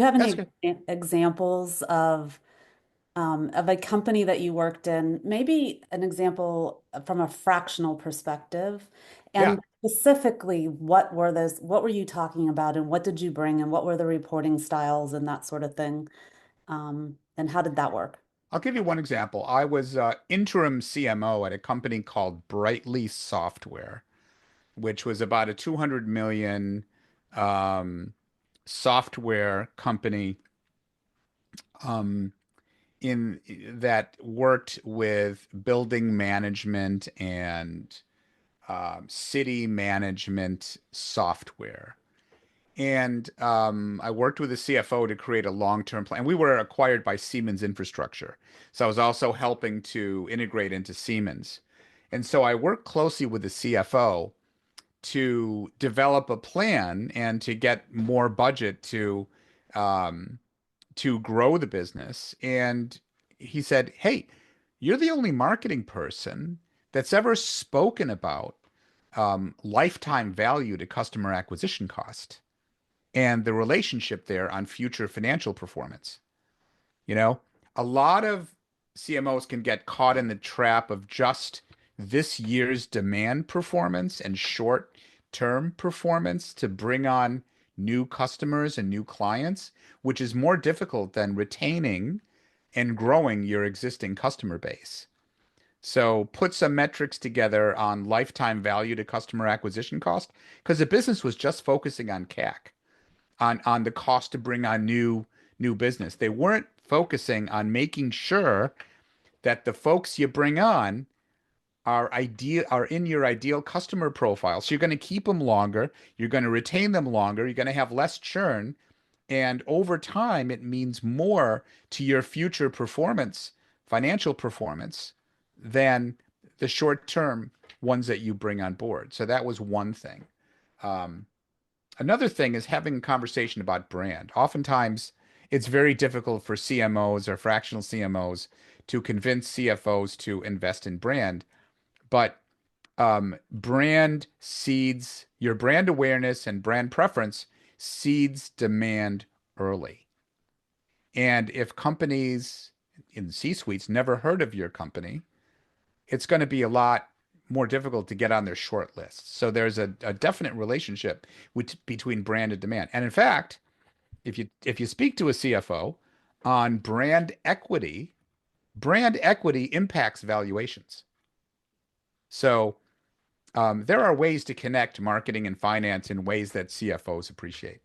you have That's any good. examples of a company that you worked in? Maybe an example from a fractional perspective, Yeah, and specifically, what were you talking about, and what did you bring, and what were the reporting styles and that sort of thing? And how did that work? I'll give you one example. I was interim CMO at a company called Brightly Software, which was about a 200 million um, software company um, in that worked with building management and city management software. And I worked with the CFO to create a long-term plan. We were acquired by Siemens Infrastructure. So I was also helping to integrate into Siemens. And so I worked closely with the CFO to develop a plan and to get more budget um, to grow the business. And he said, "Hey, you're the only marketing person that's ever spoken about lifetime value to customer acquisition cost and the relationship there on future financial performance." You know, a lot of CMOs can get caught in the trap of just this year's demand performance and short-term performance to bring on new customers and new clients, which is more difficult than retaining and growing your existing customer base. So put some metrics together on lifetime value to customer acquisition cost, because the business was just focusing on CAC, on the cost to bring on new business. They weren't focusing on making sure that the folks you bring on are in your ideal customer profile. So you're going to keep them longer, you're going to retain them longer, you're going to have less churn, and over time it means more to your future performance, financial performance, than the short-term ones that you bring on board. So that was one thing. Um, Another thing is having a conversation about brand. Oftentimes, it's very difficult for CMOs or fractional CMOs to convince CFOs to invest in brand, but brand seeds your brand awareness and brand preference seeds demand early. And if companies in C-suites never heard of your company, it's going to be a lot more difficult to get on their short list. So there's a definite relationship between brand and demand. And in fact, if you speak to a CFO on brand equity impacts valuations. So there are ways to connect marketing and finance in ways that CFOs appreciate.